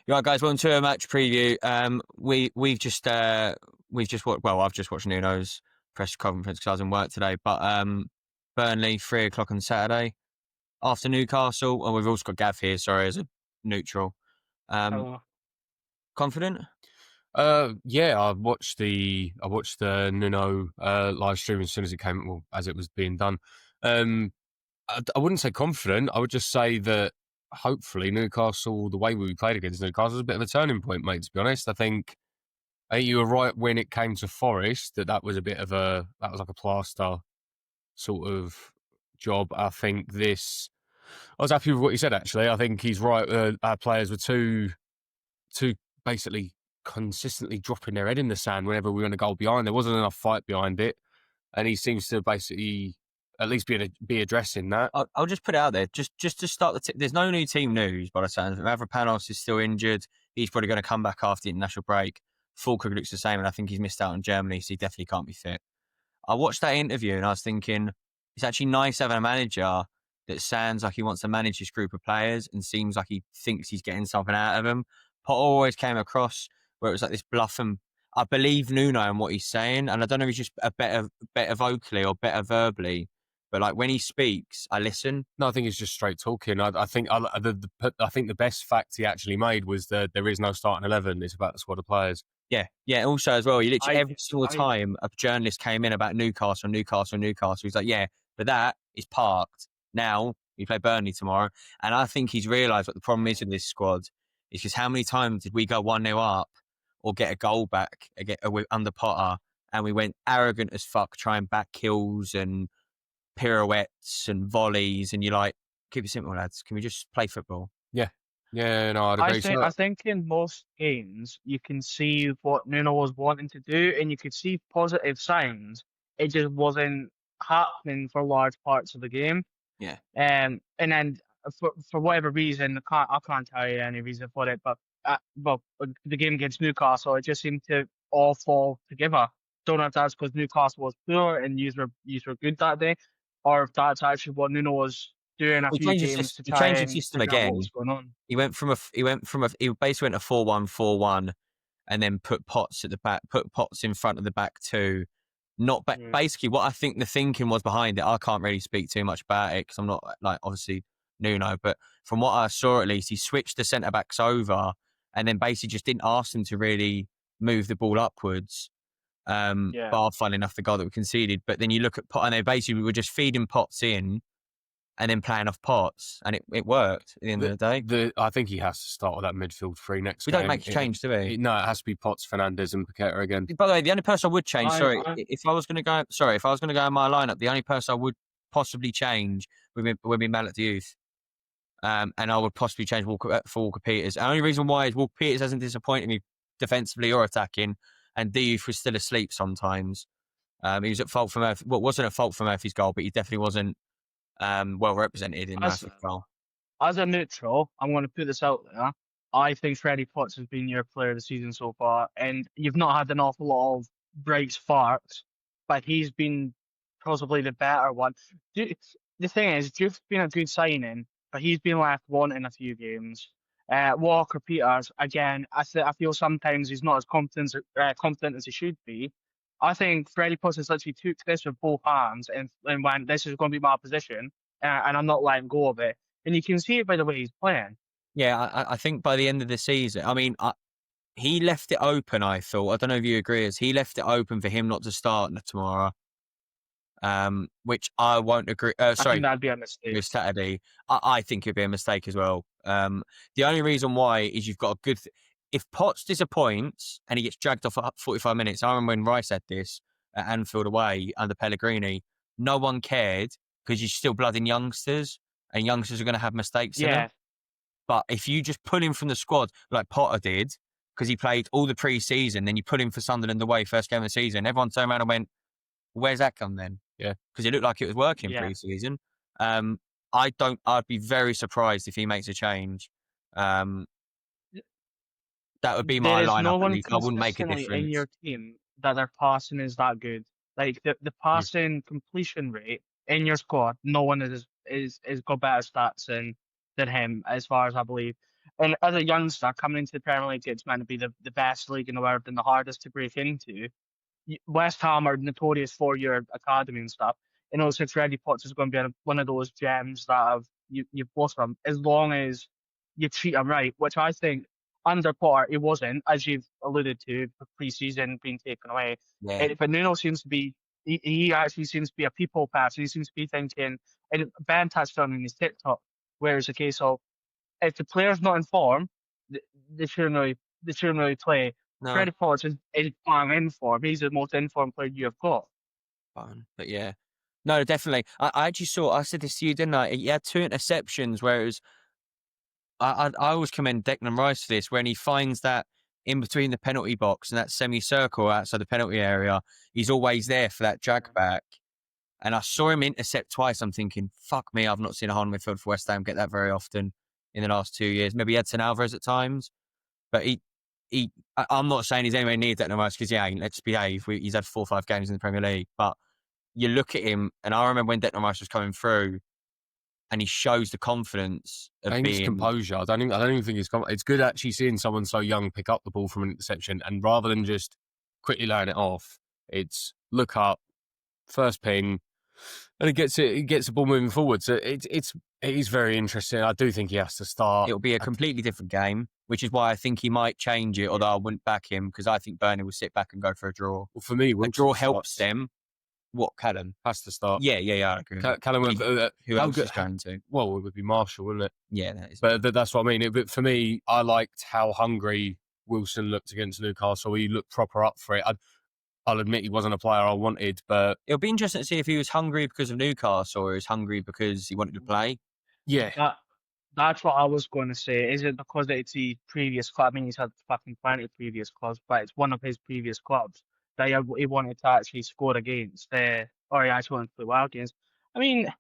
Right, guys. Welcome to a match preview. We've just watched. Well, I've just watched Nuno's press conference because I was in work today. But Burnley 3 o'clock on Saturday after Newcastle, and we've also got Gav here. Sorry, as a neutral. Oh, Confident? Yeah, I watched the Nuno live stream as soon as it came, well, as it was being done. I wouldn't say confident. I would just say that hopefully Newcastle, the way we played against Newcastle, was a bit of a turning point, mate. To be honest, I think you were right when it came to Forest that was that was like a plaster sort of job. I was happy with what you said. Actually, I think he's right. Our players were too basically consistently dropping their head in the sand whenever we were going to go behind. There wasn't enough fight behind it, and he seems to basically at least be addressing that. I'll just put it out there. Just to start there's no new team news by the sounds of it. Mavropanos is still injured. He's probably going to come back after the international break. Fulkrug looks the same, and I think he's missed out on Germany, so he definitely can't be fit. I watched that interview and I was thinking, it's actually nice having a manager that sounds like he wants to manage this group of players and seems like he thinks he's getting something out of them. Potter always came across where it was like this bluff, and I believe Nuno and what he's saying, and I don't know if he's just a better vocally or better verbally, but like when he speaks, I listen. No, I think it's just straight talking. I think I think the best fact he actually made was that there is no starting 11. It's about the squad of players. Yeah. Also, as well, you literally I, every single I, time a journalist came in about Newcastle, he's like, yeah, but that is parked. Now we play Burnley tomorrow, and I think he's realised what the problem is with this squad. Is just how many times did we go 1-0 up or get a goal back under Potter, and we went arrogant as fuck, trying back kills and pirouettes and volleys, and you're like, keep it simple, lads. Can we just play football? Yeah, no, I'd I agree. think I think in most games you can see what Nuno was wanting to do, and you could see positive signs. It just wasn't happening for large parts of the game. Yeah. And then for whatever reason, I can't tell you any reason for it, but the game against Newcastle, it just seemed to all fall together. Don't know if that's because Newcastle was poor and you were good that day, or if that's actually what Nuno was doing a He few changed games to he try changed the and system figure out what again. was going on. He basically went a 4-1-4-1, and then put Potts at the back, put Potts in front of the back two. Mm. Basically what I think the thinking was behind it. I can't really speak too much about it because I'm not like obviously Nuno, but from what I saw at least, he switched the centre backs over and then basically just didn't ask them to really move the ball upwards. Yeah. Bar funnily enough the goal that we conceded. But then you look at Potts and they basically were just feeding Potts in and then playing off Potts, and it worked at the end of the day. I think he has to start with that midfield three next We game. don't make a change, do we? No, it has to be Potts, Fernandez, and Paqueta again. By the way, the only person I would change, I if I was going to go in my lineup, the only person I would possibly change would be Mallet Youth. And I would possibly change Walker for Walker Peters. The only reason why is Walker Peters hasn't disappointed me defensively or attacking, and Youth was still asleep sometimes. He was at fault for Murphy. Well, wasn't at fault for Murphy's goal, but he definitely wasn't well represented in as Murphy's goal. as a neutral, I'm going to put this out there. I think Freddie Potts has been your player of the season so far, and you've not had an awful lot of bright sparks, but he's been possibly the better one. The thing is, Duke's been a good signing, but he's been left wanting a few games. Walker Peters, again, I feel sometimes he's not as confident as he should be. I think Freddie Potts has literally took this with both hands and went, this is going to be my position, and I'm not letting go of it. And you can see it by the way he's playing. Yeah, I think by the end of the season, I mean, he left it open. I thought. I don't know if you agree. He left it open for him not to start tomorrow. Which I won't agree. I Sorry, think that'd be a mistake. this Saturday. I think it'd be a mistake as well. The only reason why is you've got a good. If Potts disappoints and he gets dragged off at 45 minutes, I remember when Rice had this at Anfield away under Pellegrini. No one cared because you're still blooding youngsters, and youngsters are going to have mistakes in them. Yeah, But if you just pull him from the squad like Potter did, because he played all the pre-season, then you put him for Sunderland away first game of the season, everyone turned around and went, "Where's that come then?" Yeah, because it looked like it was working yeah. pre-season. I'd be very surprised if he makes a change. That would be There my is no lineup at one least. I wouldn't make a consistently in difference. your team that their passing is that good. Like the passing completion rate in your squad, no one is got better stats than him, as far as I believe. And as a youngster coming into the Premier League, it's meant to be the best league in the world and the hardest to break into. West Ham are notorious for your academy and stuff. And also Freddie Potts is going to be one of those gems that you've blossomed as long as you treat him right, which I think under Potter he wasn't, as you've alluded to, pre-season being taken away. Yeah. But Nuno seems to be, he actually seems to be a people person. He seems to be thinking, and Ben touched on in his TikTok, where it's a case of if the player's not in form, they shouldn't really play. No. Freddie Potts is bang in form. He's the most informed player you have got. Fun. But yeah. No, definitely. I actually I said this to you, didn't I? He had 2 interceptions where it was, I always commend Declan Rice for this, when he finds that in between the penalty box and that semicircle outside the penalty area, he's always there for that drag back. And I saw him intercept twice. I'm thinking, fuck me, I've not seen a hard midfield for West Ham get that very often in the last 2 years. Maybe Edson Alvarez at times, but I'm not saying he's anywhere near Declan Rice because, yeah, let's behave. He's had 4 or 5 games in the Premier League, but you look at him, and I remember when Declan Rice was coming through, and he shows the confidence of I think it's being composure. I don't even think it's good actually seeing someone so young pick up the ball from an interception, and rather than just quickly laying it off, it's look up, first ping, and it gets the ball moving forward. So it is very interesting. I do think he has to start. It'll be a completely different game, which is why I think he might change it, although I wouldn't back him because I think Burnley will sit back and go for a draw. Well, for me, A draw helps them. What, Callum? Has to start. Yeah, I agree. Callum, Who else is going to? Well, it would be Marshall, wouldn't it? Yeah, that is. But that's what I mean. But for me, I liked how hungry Wilson looked against Newcastle. He looked proper up for it. I'll admit he wasn't a player I wanted, but It'll be interesting to see if he was hungry because of Newcastle or he was hungry because he wanted to play. yeah. That's what I was going to say. Is it because it's the previous club? I mean, he's had fucking plenty of previous clubs, but it's one of his previous clubs that he wanted to actually score against, or he actually wanted to play well against. I mean,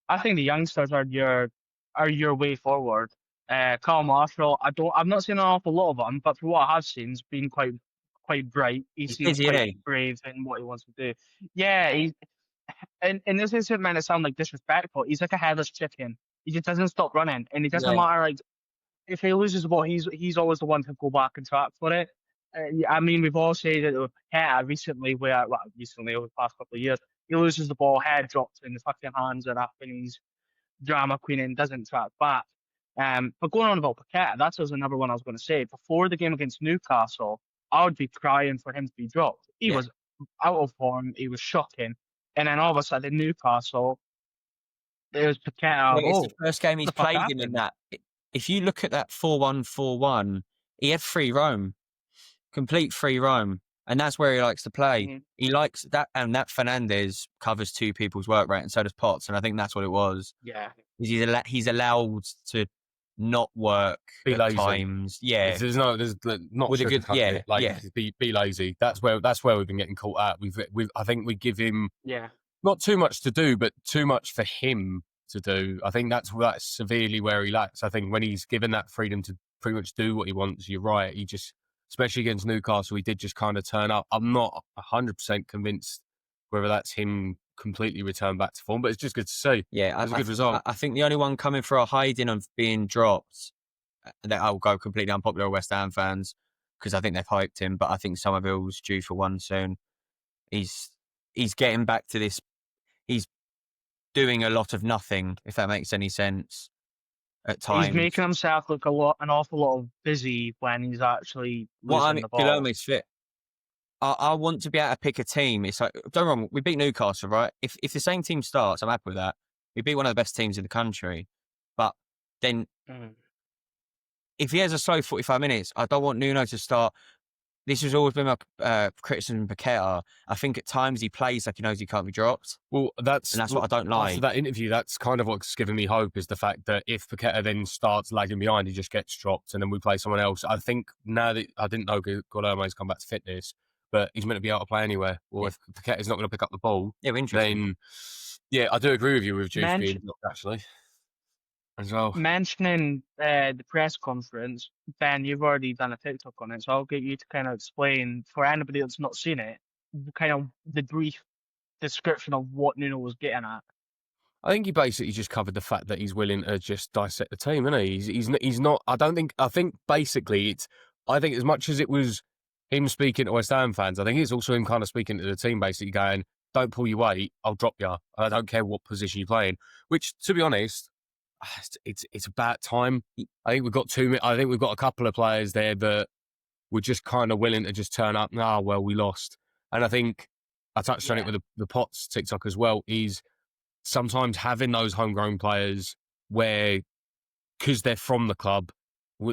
I think the youngsters are your way forward. Carl Marshall, I've not seen an awful lot of him, but for what I have seen, he's been quite bright. He He's seems busy, quite isn't he? brave in what he wants to do. Yeah, and this isn't meant to sound like disrespectful. He's like a headless chicken. He just doesn't stop running, and it doesn't matter. Like if he loses the ball, he's always the one to go back and track for it. I mean, we've all said it with Paqueta recently, over the past couple of years, he loses the ball, head drops in, the fucking hands are up, and he's drama queen and doesn't track back. But going on about Paqueta, that's also another one I was going to say. Before the game against Newcastle, I would be crying for him to be dropped. He was out of form. He was shocking. And then all of a sudden, Newcastle, there was Paqueta. It's the first game he's played in that. If you look at that 4-1-4-1, he had free roam, complete free roam. And that's where he likes to play. Mm-hmm. He likes that, and that Fernandes covers 2 people's work rate, and so does Potts. And I think that's what it was. Yeah. He's allowed to not work Be at lazy. times. Yeah. There's not With a good, be lazy. That's where we've been getting caught at. I think we give him not too much to do, but too much for him to do. I think that's severely where he lacks. I think when he's given that freedom to pretty much do what he wants, you're right. He just, especially against Newcastle, he did just kind of turn up. I'm not 100% convinced whether that's him completely returned back to form, but it's just good to see. Yeah, it was a good result. I think the only one coming for a hiding of being dropped, that I'll go completely unpopular with West Ham fans because I think they've hyped him, but I think Somerville's due for one soon. He's getting back to this. He's doing a lot of nothing, if that makes any sense. At times, he's making himself look an awful lot of busy when he's actually losing the ball. Guilherme's fit. I want to be able to pick a team. It's like, don't get me wrong, we beat Newcastle, right? If the same team starts, I'm happy with that. We beat one of the best teams in the country. But then if he has a slow 45 minutes, I don't want Nuno to start. This has always been my criticism of Paqueta. I think at times he plays like he knows he can't be dropped. Well, that's what I don't like. After that interview, that's kind of what's given me hope, is the fact that if Paqueta then starts lagging behind, he just gets dropped and then we play someone else. I think now that I didn't know Guilherme's come back to fitness, but he's meant to be able to play anywhere. Or if Paqueta's not going to pick up the ball, interesting. Then, I do agree with you with Juice being dropped, actually. As well. Mentioning the press conference, Ben, you've already done a TikTok on it, so I'll get you to kind of explain, for anybody that's not seen it, kind of the brief description of what Nuno was getting at. I think he basically just covered the fact that he's willing to just dissect the team, isn't he? He's not. I think basically it's. I think as much as it was him speaking to West Ham fans, I think it's also him kind of speaking to the team, basically going, "Don't pull your weight. I'll drop you. I don't care what position you play in." Which, to be honest, it's about time. I think we've got I think we've got a couple of players there that were just kind of willing to just turn up. Ah, well, we lost, and I think I touched on it with the Potts TikTok as well. Is sometimes having those homegrown players where, because they're from the club,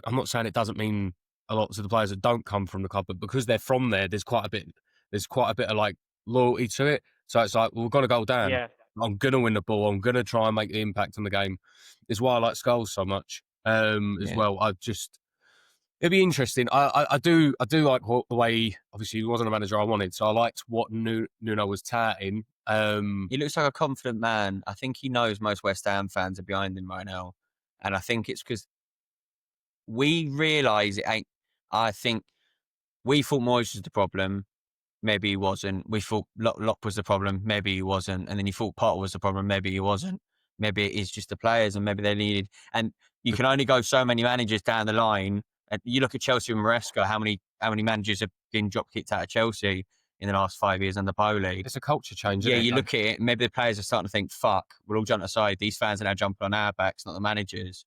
I'm not saying it doesn't mean a lot to the players that don't come from the club, but because they're from there, there's quite a bit of like loyalty to it. So it's like, well, we've got to go down. Yeah. I'm going to win the ball. I'm going to try and make the impact on the game. It's why I like Scholes so much as well. It'd be interesting. I do like the way, obviously he wasn't a manager I wanted, so I liked what Nuno was touting. He looks like a confident man. I think he knows most West Ham fans are behind him right now. And I think it's because we realise it ain't. I think we thought Moyes was the problem. Maybe he wasn't. We thought Locke was the problem. Maybe he wasn't. And then you thought Potter was the problem. Maybe he wasn't. Maybe it is just the players and maybe they needed. And you can only go so many managers down the line. And you look at Chelsea and Maresca, how many managers have been drop kicked out of Chelsea in the last 5 years under Bowley? It's a culture change. Yeah, isn't it? you look at it, maybe the players are starting to think, fuck, we'll all jump aside. These fans are now jumping on our backs, not the managers.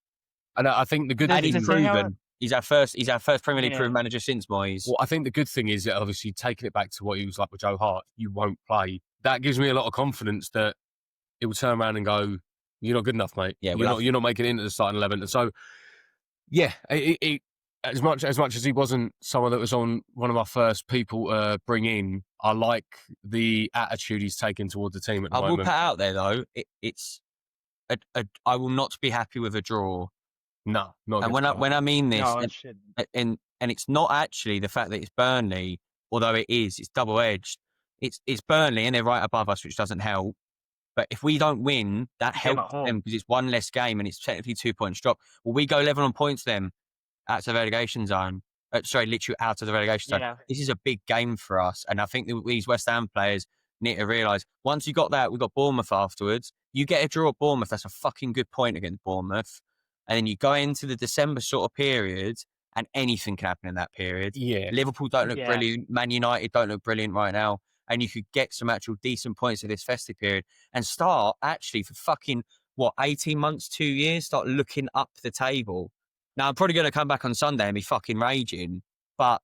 And I think the good And thing he's proven. He's our first Premier League proven manager since Moyes. Well, I think the good thing is that obviously taking it back to what he was like with Joe Hart, you won't play. That gives me a lot of confidence that it will turn around and go, you're not good enough, mate. Yeah, you're not making it into the starting 11. And so, yeah, as much as he wasn't someone that was on one of our first people to bring in, I like the attitude he's taken toward the team at the moment. I will put out there though, I will not be happy with a draw. No, not. And when I mean this, and it's not actually the fact that it's Burnley, although it's double edged. It's Burnley and they're right above us, which doesn't help. But if we don't win, that helps them because it's one less game and it's technically 2 points drop. Well, we go level on points then out to the relegation zone. Literally out of the relegation zone. This is a big game for us. And I think that these West Ham players need to realise, once you got that, we've got Bournemouth afterwards. You get a draw at Bournemouth, that's a fucking good point against Bournemouth. And then you go into the December sort of period and anything can happen in that period. Yeah. Liverpool don't look brilliant. Man United don't look brilliant right now. And you could get some actual decent points at this festive period and start actually for fucking, 18 months, 2 years, start looking up the table. Now, I'm probably going to come back on Sunday and be fucking raging, but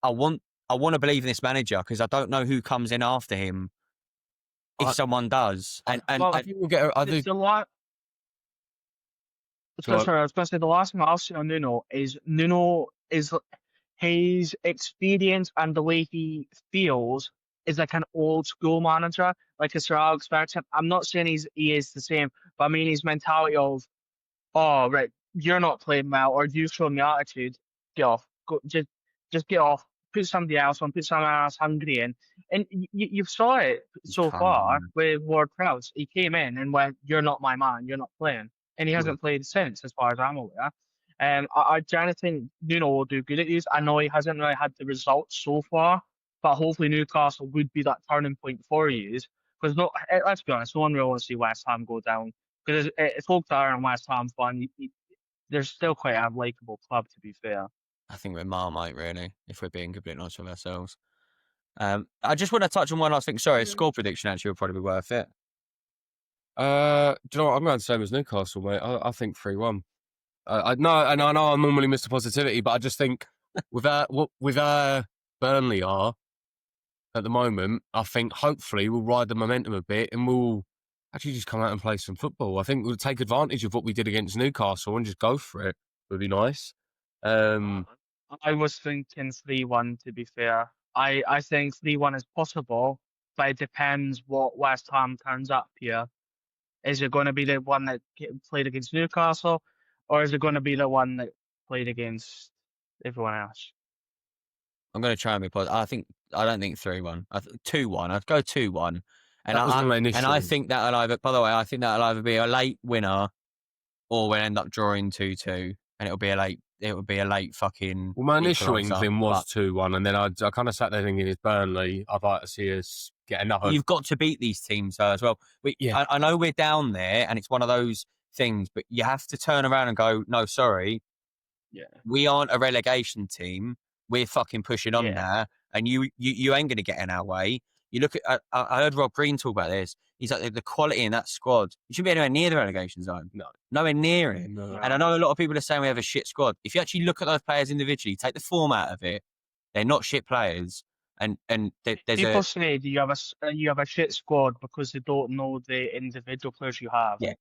I want to believe in this manager because I don't know who comes in after him if someone does. And I think we'll get. I was going to say the last thing I'll say on Nuno is his experience and the way he feels is like an old school manager, like a Sir Alex Ferguson. I'm not saying he is the same, but I mean his mentality of, oh right, you're not playing well, or you've shown the attitude. Get off. Go, just get off. Put somebody else on. Put someone else hungry in. And you've saw it so far with Ward Prowse. He came in and went, "You're not my man. You're not playing." And he hasn't played since, as far as I'm aware. I generally think Nuno will do good at these. I know he hasn't really had the results so far, but hopefully Newcastle would be that turning point for you. Because let's be honest, no one really wants to see West Ham go down. Because if folks are in West Ham fan, they're still quite a likeable club, to be fair. I think we're Marmite, really, if we're being completely honest with ourselves. I just want to touch on one last thing. Sorry, a score prediction actually would probably be worth it. Do you know what? I'm going the same as Newcastle, mate. I think 3-1. I know I'm normally Mr. Positivity, but I just think with our Burnley are at the moment, I think hopefully we'll ride the momentum a bit and we'll actually just come out and play some football. I think we'll take advantage of what we did against Newcastle and just go for it. Would be nice. I was thinking 3-1, to be fair. I think 3-1 is possible, but it depends what West Ham turns up here. Is it going to be the one that played against Newcastle, or is it going to be the one that played against everyone else? I'm going to try and be positive. I don't think 3-1. 2-1. I'd go 2-1. And I think that'll either. By the way, I think that'll either be a late winner, or we'll end up drawing 2-2, and it'll be a late it would be a late fucking. Well, my initial equaliser, inkling was but 2-1, and then I kind of sat there thinking it's Burnley. I'd like to see us get another. you've got to beat these teams though as well. Yeah. I know we're down there, and it's one of those things, but you have to turn around and go, no, sorry, Yeah. we aren't a relegation team. We're fucking pushing on Yeah. now, and you ain't going to get in our way. You look at, I heard Rob Green talk about this. He's like, the quality in that squad, you shouldn't be anywhere near the relegation zone. No. Nowhere near it. No. And I know a lot of people are saying we have a shit squad. If you actually look at those players individually, take the form out of it, they're not shit players. And there's People a say you have a shit squad because they don't know the individual players you have. Yeah.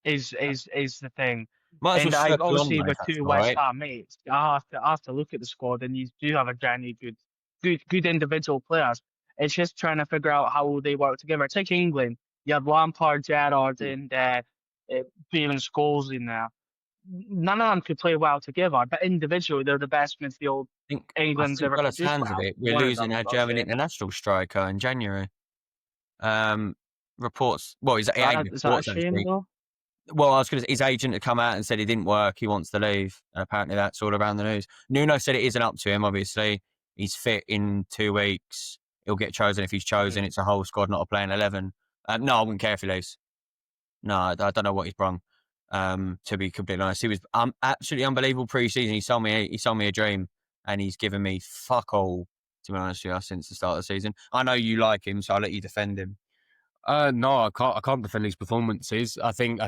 Is the thing. might as And well I circle on, obviously mate, with if that's two all West right. Ham mates, I have to look at the squad, and you do have a genuinely good individual players. It's just trying to figure out how they work together. Take England. You had Lampard, Gerrard, and Bale and Scholes in there. None of them could play well together, but individually they're the best midfield England's ever by the produced. sounds of Well, it, we're one of losing them, our I'll German say. international striker in January. Reports. Well, Is that a shame though? Well, I was going to say his agent had come out and said it didn't work. He wants to leave. And apparently that's all around the news. Nuno said it isn't up to him, obviously. He's fit in 2 weeks. He'll get chosen if he's chosen. It's a whole squad, not a playing 11. No, I wouldn't care if he leaves. No, I don't know what he's brung. To be completely honest, he was absolutely unbelievable pre-season. He sold me a dream, and he's given me fuck all, to be honest with you, since the start of the season. I know you like him, so I'll let you defend him. No, I can't defend his performances. I think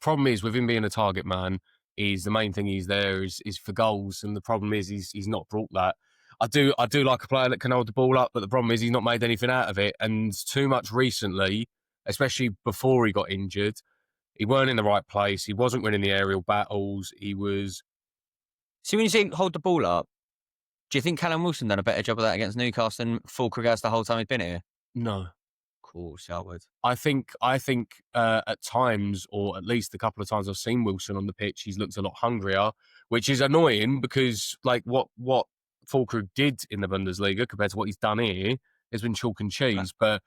problem is with him being a target man, is the main thing he's there is for goals, and the problem is he's not brought that. I do like a player that can hold the ball up, but the problem is he's not made anything out of it, and too much recently, especially before he got injured, he weren't in the right place. He wasn't winning the aerial battles. He was. See, when you say hold the ball up, do you think Callum Wilson done a better job of that against Newcastle than Fulkrug has the whole time he's been here? No. Of course, I would. I think at times, or at least a couple of times I've seen Wilson on the pitch, he's looked a lot hungrier, which is annoying because like what Fulkrug did in the Bundesliga compared to what he's done here has been chalk and cheese. But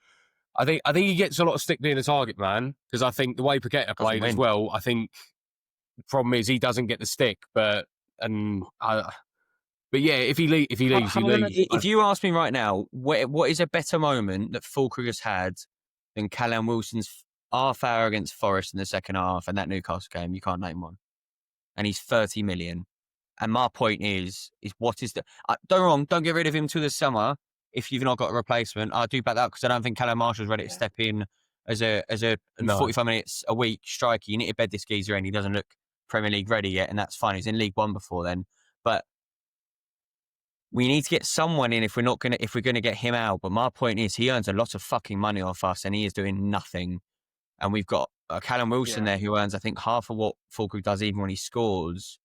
I think he gets a lot of stick being a target man, because I think the way Paqueta played as well, I think the problem is he doesn't get the stick. But yeah, if he leaves, he leaves. If you ask me right now, what is a better moment that Fulkrug has had than Callum Wilson's half hour against Forest in the second half and that Newcastle game? You can't name one. And he's 30 million. And my point is what is the... don't get rid of him till the summer if you've not got a replacement. I do back that because I don't think Callum Marshall's ready to step in as a 45 minutes a week striker. You need to bed this geezer in. He doesn't look Premier League ready yet, and that's fine. He's in League One before then. But we need to get someone in if we're going to get him out. But my point is he earns a lot of fucking money off us, and he is doing nothing. And we've got Callum Wilson there who earns, I think, half of what Fulkrug does even when he scores.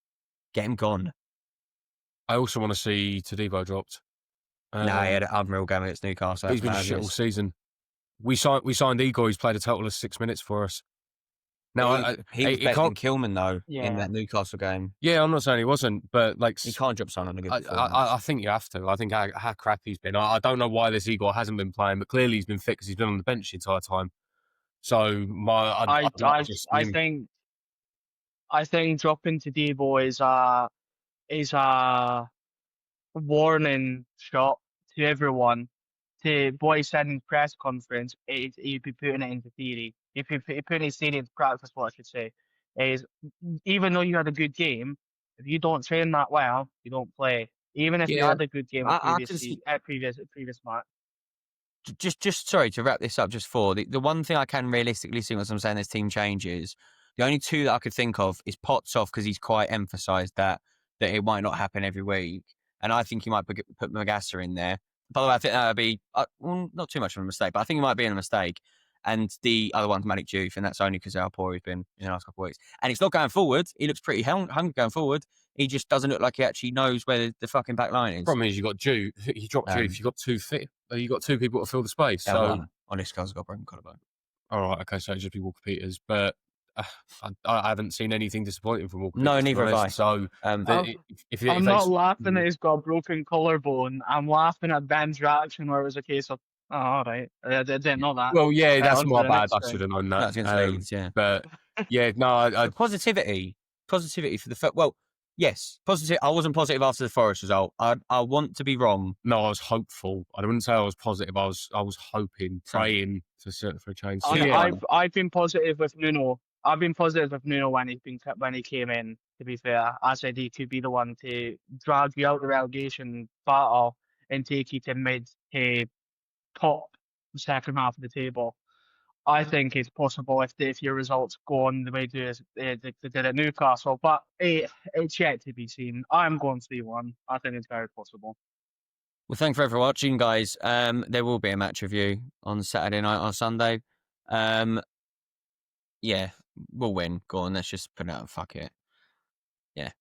Get him gone. I also want to see Todibo dropped. He had an unreal game against Newcastle. He's been shit all season. We signed Igor. He's played a total of 6 minutes for us. Now he was better than Kilman though in that Newcastle game. Yeah, I'm not saying he wasn't, but like you can't drop someone on a good performance. I think you have to. I think how crap he's been. I don't know why this Igor hasn't been playing, but clearly he's been fit because he's been on the bench the entire time. So I think dropping Todibo is a warning shot to everyone. To what he said in press conference, he'd be putting it into theory. If you put his theory into practice, what I should say is, even though you had a good game, if you don't train that well, you don't play. Even if you had a good game previous match. Just sorry to wrap this up. Just for the one thing I can realistically see once I'm saying this team changes, the only two that I could think of is Potts off because he's quite emphasised that it might not happen every week, and I think he might put Magassa in there. By the way, I think that would be not too much of a mistake, but I think it might be a mistake. And the other one's Malik Diouf, and that's only because of how poor he's been in the last couple of weeks. And it's not going forward. He looks pretty hungry going forward. He just doesn't look like he actually knows where the fucking back line is. The problem is you got Diouf. You dropped Diouf. You got you got two people to fill the space. So on this guy's got broken collarbone. All right, okay, so it's just be Walker Peters, but I haven't seen anything disappointing from Walker. No, neither have I. So I'm not laughing at he's got a broken collarbone. I'm laughing at Ben's reaction where it was a case of, oh, all right, I didn't know that. Well, yeah, that's my bad. I should have known that. That's against Leeds, yeah. But yeah, no, positivity. positivity for the well. Yes, positive. I wasn't positive after the Forest result. I want to be wrong. No, I was hopeful. I wouldn't say I was positive. I was hoping, praying for a change. So, yeah. I've been positive with Nuno. I've been positive with Nuno when he came in. To be fair, I said he could be the one to drag you out the relegation battle and take you to mid to top second half of the table. I think it's possible if your results go on the way they did at Newcastle, but it's yet to be seen. I'm going 3-1. I think it's very possible. Well, thanks for watching, guys. There will be a match review on Saturday night or Sunday. Yeah, we'll win. Go on, let's just put it out. Fuck it. Yeah.